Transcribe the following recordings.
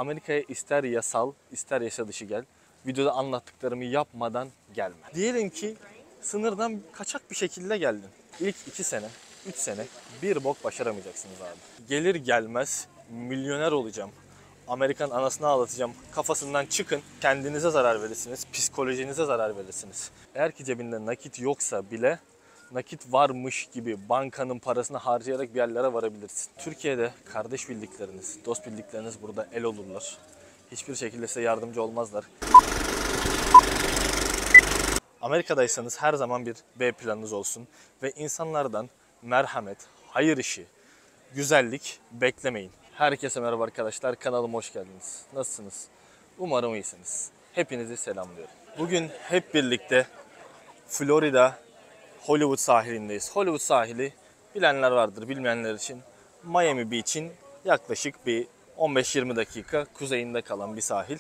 Amerika'ya ister yasal, ister yasa dışı gel. Videoda anlattıklarımı yapmadan gelme. Diyelim ki sınırdan kaçak bir şekilde geldin. İlk 2 sene, 3 sene bir bok başaramayacaksınız abi. Gelir gelmez milyoner olacağım. Amerikan anasını ağlatacağım. Kafasından çıkın. Kendinize zarar verirsiniz. Psikolojinize zarar verirsiniz. Eğer ki cebinde nakit yoksa bile nakit varmış gibi bankanın parasını harcayarak bir yerlere varabilirsin. Türkiye'de kardeş bildikleriniz, dost bildikleriniz burada el olurlar. Hiçbir şekilde size yardımcı olmazlar. Amerika'daysanız her zaman bir B planınız olsun ve insanlardan merhamet, hayır işi, güzellik beklemeyin. Herkese merhaba arkadaşlar, kanalıma hoş geldiniz. Nasılsınız? Umarım iyisiniz. Hepinizi selamlıyorum. Bugün hep birlikte Florida, Hollywood sahilindeyiz. Hollywood sahili bilenler vardır, bilmeyenler için Miami Beach'in yaklaşık bir 15-20 dakika kuzeyinde kalan bir sahil.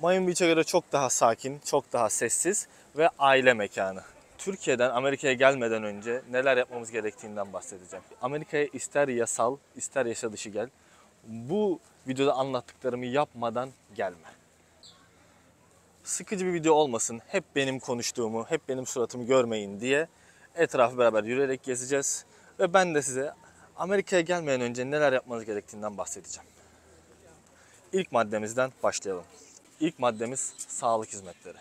Miami Beach'e göre çok daha sakin, çok daha sessiz ve aile mekanı. Türkiye'den Amerika'ya gelmeden önce neler yapmamız gerektiğinden bahsedeceğim. Amerika'ya ister yasal, ister yasa dışı gel. Bu videoda anlattıklarımı yapmadan gelme. Sıkıcı bir video olmasın, hep benim konuştuğumu, hep benim suratımı görmeyin diye etrafı beraber yürüyerek gezeceğiz. Ve ben de size Amerika'ya gelmeden önce neler yapmanız gerektiğinden bahsedeceğim. İlk maddemizden başlayalım. İlk maddemiz sağlık hizmetleri.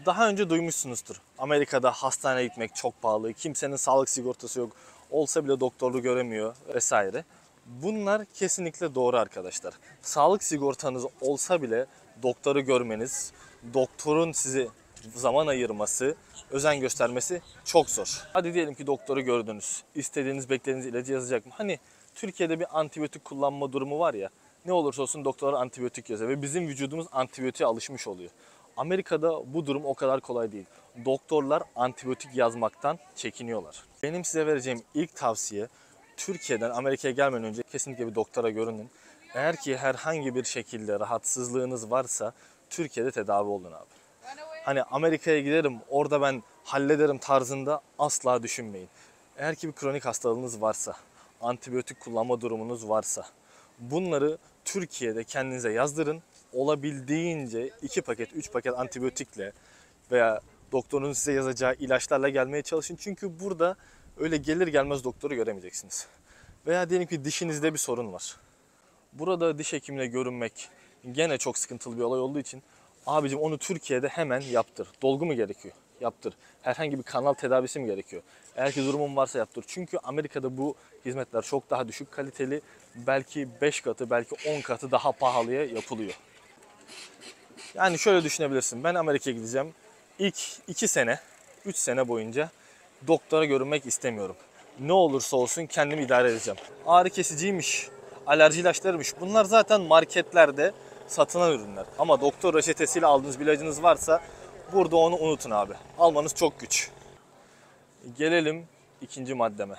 Daha önce duymuşsunuzdur. Amerika'da hastaneye gitmek çok pahalı, kimsenin sağlık sigortası yok, olsa bile doktorlu göremiyor vesaire. Bunlar kesinlikle doğru arkadaşlar. Sağlık sigortanız olsa bile doktoru görmeniz, doktorun sizi zaman ayırması, özen göstermesi çok zor. Hadi diyelim ki doktoru gördünüz. İstediğiniz, beklediğiniz ilacı yazacak mı? Hani Türkiye'de bir antibiyotik kullanma durumu var ya. Ne olursa olsun doktora antibiyotik yazıyor ve bizim vücudumuz antibiyotiğe alışmış oluyor. Amerika'da bu durum o kadar kolay değil. Doktorlar antibiyotik yazmaktan çekiniyorlar. Benim size vereceğim ilk tavsiye, Türkiye'den Amerika'ya gelmeden önce kesinlikle bir doktora görünün. Eğer ki herhangi bir şekilde rahatsızlığınız varsa Türkiye'de tedavi olun abi. Hani Amerika'ya giderim, orada ben hallederim tarzında asla düşünmeyin. Eğer ki bir kronik hastalığınız varsa, antibiyotik kullanma durumunuz varsa bunları Türkiye'de kendinize yazdırın. Olabildiğince 2 paket, 3 paket antibiyotikle veya doktorun size yazacağı ilaçlarla gelmeye çalışın. Çünkü burada öyle gelir gelmez doktoru göremeyeceksiniz. Veya diyelim ki dişinizde bir sorun var. Burada diş hekimine görünmek gene çok sıkıntılı bir olay olduğu için abicim onu Türkiye'de hemen yaptır. Dolgu mu gerekiyor? Yaptır. Herhangi bir kanal tedavisi mi gerekiyor? Eğer ki durumun varsa yaptır. Çünkü Amerika'da bu hizmetler çok daha düşük kaliteli. Belki 5 katı, belki 10 katı daha pahalıya yapılıyor. Yani şöyle düşünebilirsin. Ben Amerika'ya gideceğim. İlk 2 sene, 3 sene boyunca doktora görünmek istemiyorum. Ne olursa olsun kendimi idare edeceğim. Ağrı kesiciymiş, alerji ilaçlarıymış. Bunlar zaten marketlerde satılan ürünler. Ama doktor reçetesiyle aldığınız bir ilacınız varsa burada onu unutun abi. Almanız çok güç. Gelelim ikinci maddeme.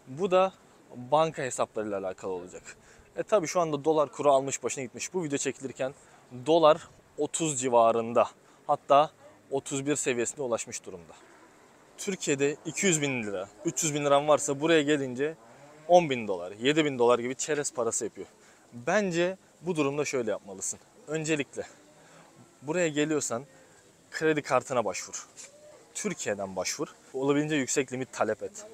Bu da banka hesaplarıyla alakalı olacak. Tabi şu anda dolar kuru almış başına gitmiş. Bu video çekilirken dolar 30 civarında, hatta 31 seviyesine ulaşmış durumda. Türkiye'de 200 bin lira, 300 bin liran varsa buraya gelince 10 bin dolar, 7 bin dolar gibi çerez parası yapıyor. Bence bu durumda şöyle yapmalısın. Öncelikle buraya geliyorsan kredi kartına başvur. Türkiye'den başvur. Olabildiğince yüksek limit talep et.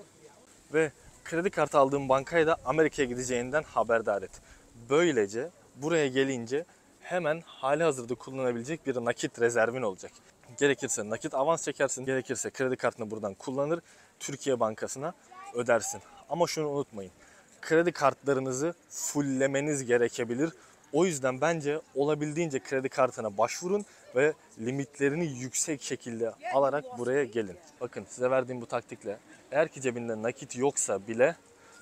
Ve kredi kartı aldığın bankaya da Amerika'ya gideceğinden haberdar et. Böylece buraya gelince hemen hali hazırda kullanabilecek bir nakit rezervin olacak. Gerekirse nakit avans çekersin, gerekirse kredi kartını buradan kullanır, Türkiye Bankası'na ödersin. Ama şunu unutmayın, kredi kartlarınızı fulllemeniz gerekebilir. O yüzden bence olabildiğince kredi kartına başvurun ve limitlerini yüksek şekilde alarak buraya gelin. Bakın size verdiğim bu taktikle eğer ki cebinde nakit yoksa bile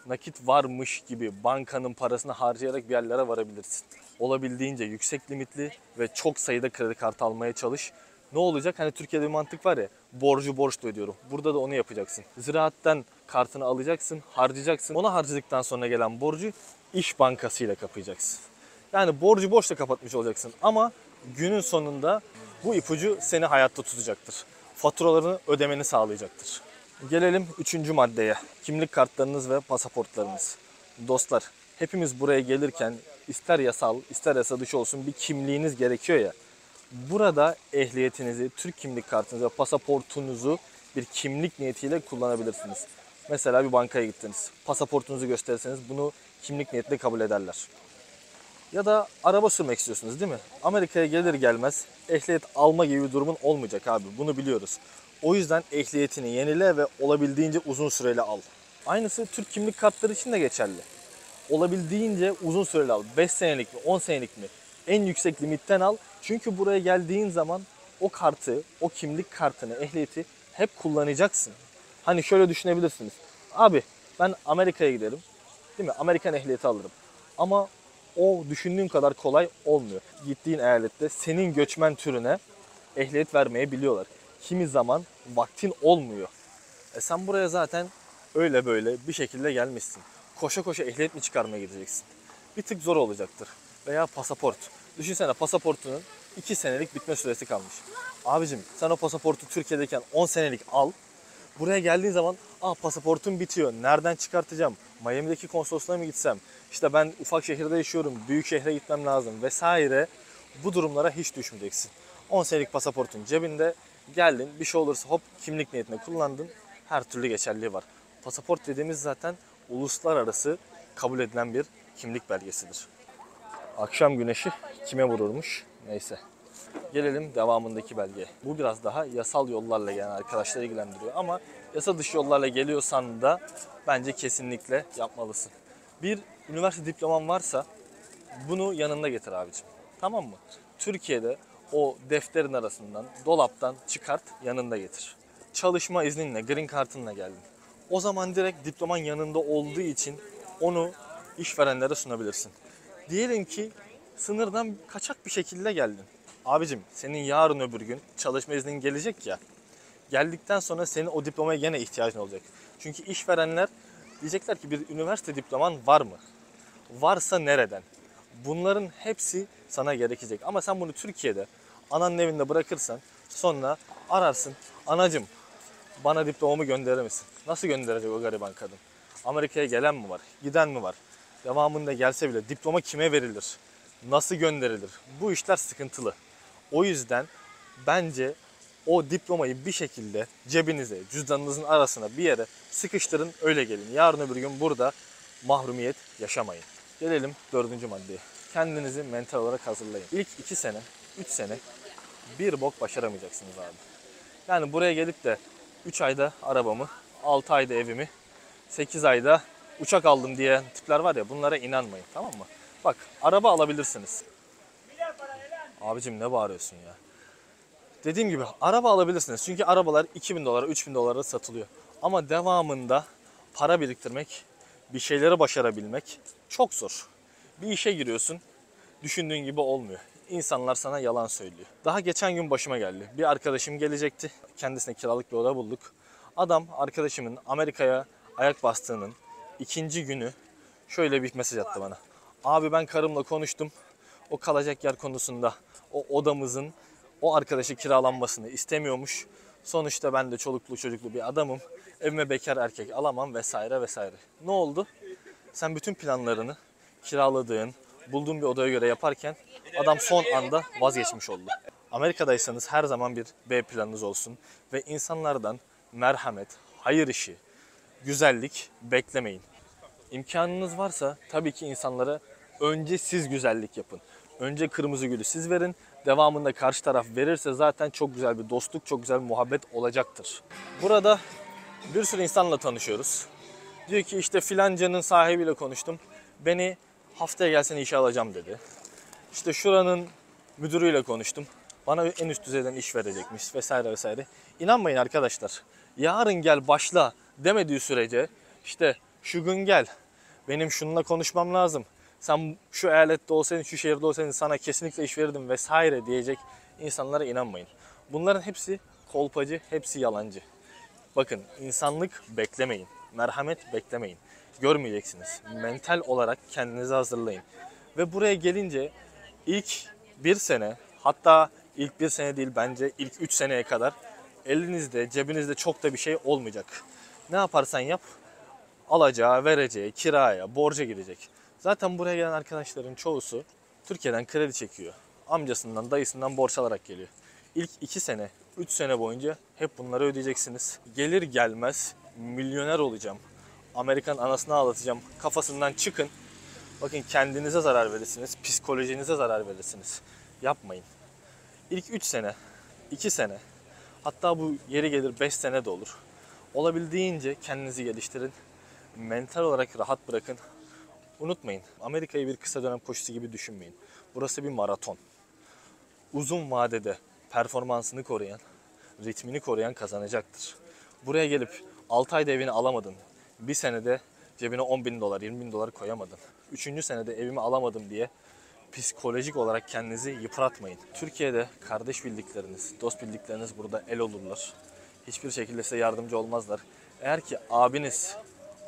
nakit varmış gibi bankanın parasını harcayarak bir yerlere varabilirsin. Olabildiğince yüksek limitli ve çok sayıda kredi kartı almaya çalış. Ne olacak? Hani Türkiye'de bir mantık var ya, borcu borçla ödüyorum. Burada da onu yapacaksın. Ziraatten kartını alacaksın, harcayacaksın. Onu harcadıktan sonra gelen borcu İş Bankası ile kapayacaksın. Yani borcu borçla kapatmış olacaksın ama günün sonunda bu ipucu seni hayatta tutacaktır. Faturalarını ödemeni sağlayacaktır. Gelelim 3. maddeye. Kimlik kartlarınız ve pasaportlarınız. Dostlar, hepimiz buraya gelirken ister yasal, ister yasa dışı olsun bir kimliğiniz gerekiyor ya. Burada ehliyetinizi, Türk kimlik kartınızı ve pasaportunuzu bir kimlik niyetiyle kullanabilirsiniz. Mesela bir bankaya gittiniz. Pasaportunuzu gösterirseniz bunu kimlik niyetiyle kabul ederler. Ya da araba sürmek istiyorsunuz değil mi? Amerika'ya gelir gelmez ehliyet alma gibi bir durumun olmayacak abi. Bunu biliyoruz. O yüzden ehliyetini yenile ve olabildiğince uzun süreli al. Aynısı Türk kimlik kartları için de geçerli. Olabildiğince uzun süreli al. 5 senelik mi, 10 senelik mi? En yüksek limitten al. Çünkü buraya geldiğin zaman o kartı, o kimlik kartını, ehliyeti hep kullanacaksın. Hani şöyle düşünebilirsiniz. Abi ben Amerika'ya giderim. Değil mi? Amerikan ehliyeti alırım. Ama o düşündüğün kadar kolay olmuyor. Gittiğin eyalette senin göçmen türüne ehliyet vermeyebiliyorlar. Kimi zaman vaktin olmuyor. Sen buraya zaten öyle böyle bir şekilde gelmişsin. Koşa koşa ehliyet mi çıkarmaya gideceksin? Bir tık zor olacaktır. Veya pasaport. Düşünsene pasaportunun 2 senelik bitme süresi kalmış. Abicim sen o pasaportu Türkiye'deyken 10 senelik al. Buraya geldiğin zaman pasaportum bitiyor. Nereden çıkartacağım? Miami'deki konsolosluğa mı gitsem? İşte ben ufak şehirde yaşıyorum. Büyük şehre gitmem lazım vesaire. Bu durumlara hiç düşmeyeceksin. 10 senelik pasaportun cebinde. Geldin bir şey olursa hop kimlik niyetine kullandın. Her türlü geçerliği var. Pasaport dediğimiz zaten uluslararası kabul edilen bir kimlik belgesidir. Akşam güneşi kime vururmuş? Neyse. Gelelim devamındaki belgeye. Bu biraz daha yasal yollarla gelen arkadaşları ilgilendiriyor. Ama yasa dışı yollarla geliyorsan da bence kesinlikle yapmalısın. Bir üniversite diploman varsa bunu yanında getir abicim. Tamam mı? Türkiye'de o defterin arasından, dolaptan çıkart, yanında getir. Çalışma izninle, green card'ınla geldin. O zaman direkt diploman yanında olduğu için onu işverenlere sunabilirsin. Diyelim ki sınırdan kaçak bir şekilde geldin. Abicim senin yarın öbür gün çalışma iznin gelecek ya. Geldikten sonra senin o diplomaya gene ihtiyacın olacak. Çünkü işverenler diyecekler ki bir üniversite diploman var mı? Varsa nereden? Bunların hepsi sana gerekecek. Ama sen bunu Türkiye'de ananın evinde bırakırsan sonra ararsın. Anacım bana diplomamı gönderir misin? Nasıl gönderecek o gariban kadın? Amerika'ya gelen mi var? Giden mi var? Devamında gelse bile diploma kime verilir? Nasıl gönderilir? Bu işler sıkıntılı. O yüzden bence o diplomayı bir şekilde cebinize, cüzdanınızın arasına bir yere sıkıştırın, öyle gelin. Yarın öbür gün burada mahrumiyet yaşamayın. Gelelim 4. maddeye. Kendinizi mental olarak hazırlayın. İlk 2 sene, 3 sene bir bok başaramayacaksınız abi. Yani buraya gelip de 3 ayda arabamı, 6 ayda evimi, 8 ayda uçak aldım diye tipler var ya, bunlara inanmayın, tamam mı? Bak araba alabilirsiniz. Abicim ne bağırıyorsun ya? Dediğim gibi araba alabilirsiniz. Çünkü arabalar 2.000 dolara, 3.000 dolara satılıyor. Ama devamında para biriktirmek, bir şeyleri başarabilmek çok zor. Bir işe giriyorsun, düşündüğün gibi olmuyor. İnsanlar sana yalan söylüyor. Daha geçen gün başıma geldi. Bir arkadaşım gelecekti. Kendisine kiralık bir oda bulduk. Adam arkadaşımın Amerika'ya ayak bastığının 2. günü şöyle bir mesaj attı bana. Abi ben karımla konuştum. O kalacak yer konusunda o odamızın o arkadaşı kiralanmasını istemiyormuş. Sonuçta ben de çoluklu çocuklu bir adamım. Evime bekar erkek alamam vesaire vesaire. Ne oldu? Sen bütün planlarını kiraladığın, bulduğun bir odaya göre yaparken adam son anda vazgeçmiş oldu. Amerika'daysanız her zaman bir B planınız olsun ve insanlardan merhamet, hayır işi, güzellik beklemeyin. İmkanınız varsa tabii ki insanlara önce siz güzellik yapın. Önce kırmızı gülü siz verin. Devamında karşı taraf verirse zaten çok güzel bir dostluk, çok güzel bir muhabbet olacaktır. Burada bir sürü insanla tanışıyoruz. Diyor ki işte filancanın sahibiyle konuştum. Beni haftaya gelsene işe alacağım dedi. İşte şuranın müdürüyle konuştum. Bana en üst düzeyden iş verecekmiş vesaire vesaire. İnanmayın arkadaşlar. Yarın gel başla demediği sürece işte şu gün gel. Benim şununla konuşmam lazım. Sen şu eyalette olsaydın, şu şehirde olsaydın sana kesinlikle iş verirdim vesaire diyecek insanlara inanmayın. Bunların hepsi kolpacı, hepsi yalancı. Bakın insanlık beklemeyin, merhamet beklemeyin. Görmeyeceksiniz. Mental olarak kendinizi hazırlayın. Ve buraya gelince ilk 1 sene, hatta ilk 1 sene değil bence ilk 3 seneye kadar elinizde, cebinizde çok da bir şey olmayacak. Ne yaparsan yap, alacağı, vereceği, kiraya, borca gidecek. Zaten buraya gelen arkadaşların çoğusu Türkiye'den kredi çekiyor. Amcasından, dayısından borç alarak geliyor. İlk 2 sene, 3 sene boyunca hep bunları ödeyeceksiniz. Gelir gelmez milyoner olacağım, Amerikan anasını ağlatacağım kafasından çıkın. Bakın kendinize zarar verirsiniz, psikolojinize zarar verirsiniz. Yapmayın. İlk 3 sene, 2 sene, hatta bu yeri gelir 5 sene de olur. Olabildiğince kendinizi geliştirin. Mental olarak rahat bırakın. Unutmayın, Amerika'yı bir kısa dönem koşusu gibi düşünmeyin. Burası bir maraton. Uzun vadede performansını koruyan, ritmini koruyan kazanacaktır. Buraya gelip 6 ayda evini alamadın. Bir senede cebine 10 bin dolar, 20 bin dolar koyamadın. 3. senede evimi alamadım diye psikolojik olarak kendinizi yıpratmayın. Türkiye'de kardeş bildikleriniz, dost bildikleriniz burada el olurlar. Hiçbir şekilde size yardımcı olmazlar. Eğer ki abiniz,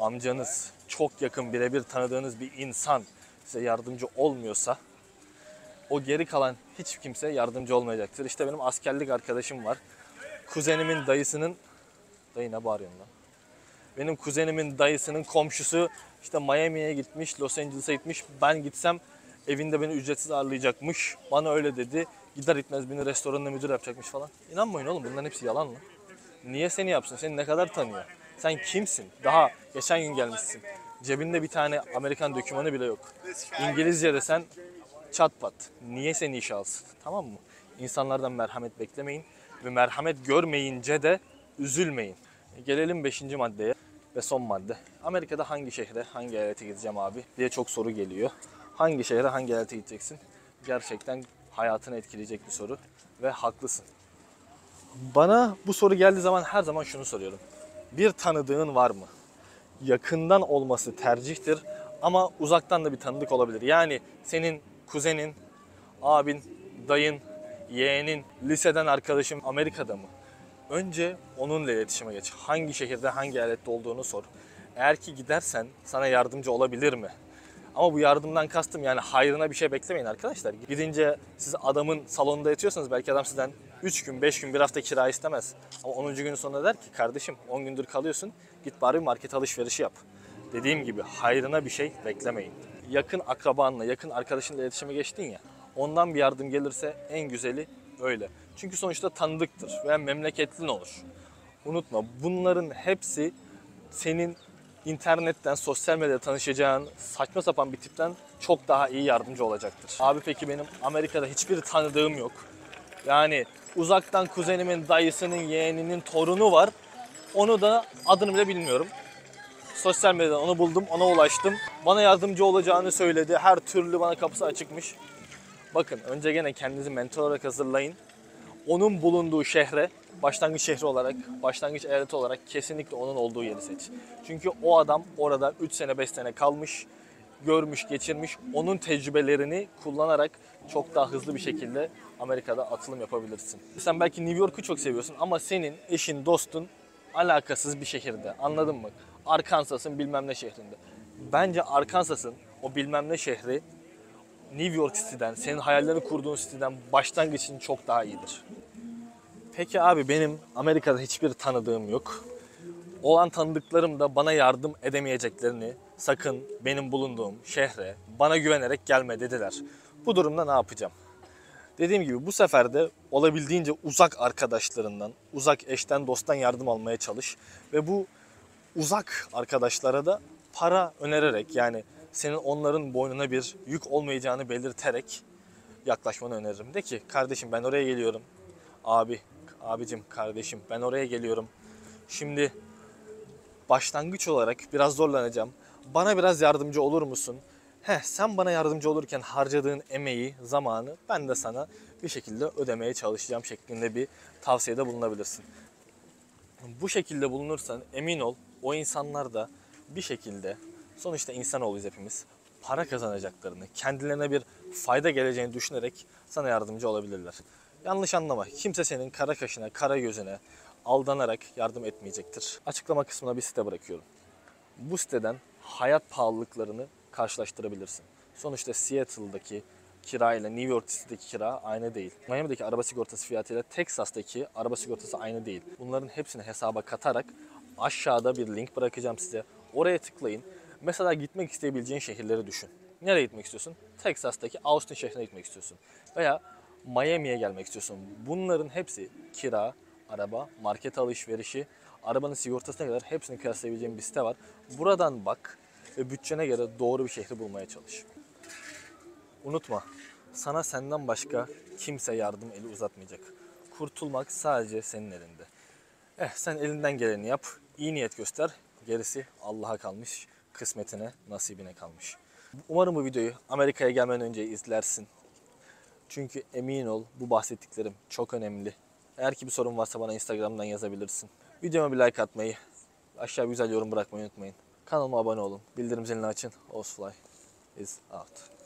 amcanız, çok yakın birebir tanıdığınız bir insan size yardımcı olmuyorsa o geri kalan hiç kimse yardımcı olmayacaktır. İşte benim askerlik arkadaşım var. Kuzenimin dayısının... Dayı ne bağırıyorsun lan? Benim kuzenimin dayısının komşusu işte Miami'ye gitmiş, Los Angeles'a gitmiş. Ben gitsem evinde beni ücretsiz ağırlayacakmış. Bana öyle dedi. Gider gitmez beni restoranında müdür yapacakmış falan. İnanmayın oğlum, bunların hepsi yalan mı? Niye seni yapsın? Seni ne kadar tanıyor? Sen kimsin? Daha geçen gün gelmişsin. Cebinde bir tane Amerikan dokümanı bile yok. İngilizce desen çat pat. Niye seni işe alsın? Tamam mı? İnsanlardan merhamet beklemeyin. Ve merhamet görmeyince de üzülmeyin. Gelelim 5. maddeye ve son madde. Amerika'da hangi şehre, hangi eyalete gideceğim abi diye çok soru geliyor. Hangi şehre, hangi eyalete gideceksin? Gerçekten hayatını etkileyecek bir soru ve haklısın. Bana bu soru geldiği zaman her zaman şunu soruyorum. Bir tanıdığın var mı? Yakından olması tercihtir ama uzaktan da bir tanıdık olabilir. Yani senin kuzenin, abin, dayın, yeğenin, liseden arkadaşım Amerika'da mı? Önce onunla iletişime geç. Hangi şehirde, hangi eyalette olduğunu sor. Eğer ki gidersen sana yardımcı olabilir mi? Ama bu yardımdan kastım yani hayrına bir şey beklemeyin arkadaşlar. Gidince siz adamın salonunda yatıyorsanız belki adam sizden 3 gün, 5 gün, bir hafta kira istemez. Ama 10. günün sonunda der ki kardeşim 10 gündür kalıyorsun, git bari bir market alışverişi yap. Dediğim gibi hayrına bir şey beklemeyin. Yakın akrabanla, yakın arkadaşınla iletişime geçtin ya, ondan bir yardım gelirse en güzeli öyle. Çünkü sonuçta tanıdıktır veya memleketlin olur. Unutma, bunların hepsi senin internetten, sosyal medyada tanışacağın saçma sapan bir tipten çok daha iyi yardımcı olacaktır. Abi peki benim Amerika'da hiçbir tanıdığım yok. Yani uzaktan kuzenimin dayısının yeğeninin torunu var. Onu da adını bile bilmiyorum. Sosyal medyadan onu buldum, ona ulaştım. Bana yardımcı olacağını söyledi. Her türlü bana kapısı açıkmış. Bakın önce gene kendinizi mental olarak hazırlayın. Onun bulunduğu şehre, başlangıç şehri olarak, başlangıç eyaleti olarak kesinlikle onun olduğu yeri seç. Çünkü o adam orada 3 sene 5 sene kalmış, görmüş, geçirmiş. Onun tecrübelerini kullanarak çok daha hızlı bir şekilde Amerika'da atılım yapabilirsin. Sen belki New York'u çok seviyorsun ama senin eşin, dostun alakasız bir şehirde. Anladın mı? Arkansas'ın bilmem ne şehrinde. Bence Arkansas'ın o bilmem ne şehri New York City'den, senin hayallerini kurduğun City'den başlangıç için çok daha iyidir. Peki abi benim Amerika'da hiçbir tanıdığım yok. Olan tanıdıklarım da bana yardım edemeyeceklerini, sakın benim bulunduğum şehre bana güvenerek gelme dediler. Bu durumda ne yapacağım? Dediğim gibi bu sefer de olabildiğince uzak arkadaşlarından, uzak eşten dosttan yardım almaya çalış. Ve bu uzak arkadaşlara da para önererek, yani senin onların boynuna bir yük olmayacağını belirterek yaklaşmanı öneririm. De ki kardeşim ben oraya geliyorum. Abicim, kardeşim ben oraya geliyorum. Şimdi başlangıç olarak biraz zorlanacağım. Bana biraz yardımcı olur musun? Sen bana yardımcı olurken harcadığın emeği, zamanı ben de sana bir şekilde ödemeye çalışacağım şeklinde bir tavsiyede bulunabilirsin. Bu şekilde bulunursan emin ol o insanlar da bir şekilde, sonuçta insanoğluyuz hepimiz, para kazanacaklarını, kendilerine bir fayda geleceğini düşünerek sana yardımcı olabilirler. Yanlış anlama, kimse senin kara kaşına, kara gözüne aldanarak yardım etmeyecektir. Açıklama kısmına bir site bırakıyorum. Bu siteden hayat pahalılıklarını karşılaştırabilirsin. Sonuçta Seattle'daki kira ile New York City'deki kira aynı değil. Miami'deki araba sigortası fiyatıyla Texas'taki araba sigortası aynı değil. Bunların hepsini hesaba katarak aşağıda bir link bırakacağım size. Oraya tıklayın. Mesela gitmek isteyebileceğin şehirleri düşün. Nereye gitmek istiyorsun? Texas'taki Austin şehrine gitmek istiyorsun. Veya Miami'ye gelmek istiyorsun. Bunların hepsi kira, araba, market alışverişi, arabanın sigortasına kadar hepsini kıyaslayabileceğin bir site var. Buradan bak ve bütçene göre doğru bir şehri bulmaya çalış. Unutma, sana senden başka kimse yardım eli uzatmayacak. Kurtulmak sadece senin elinde. Sen elinden geleni yap, iyi niyet göster. Gerisi Allah'a kalmış, kısmetine, nasibine kalmış. Umarım bu videoyu Amerika'ya gelmeden önce izlersin. Çünkü emin ol bu bahsettiklerim çok önemli. Eğer ki bir sorun varsa bana Instagram'dan yazabilirsin. Videoma bir like atmayı, aşağı bir güzel yorum bırakmayı unutmayın. Kanalıma abone olun, bildirim zilini açın. Ozfly is out.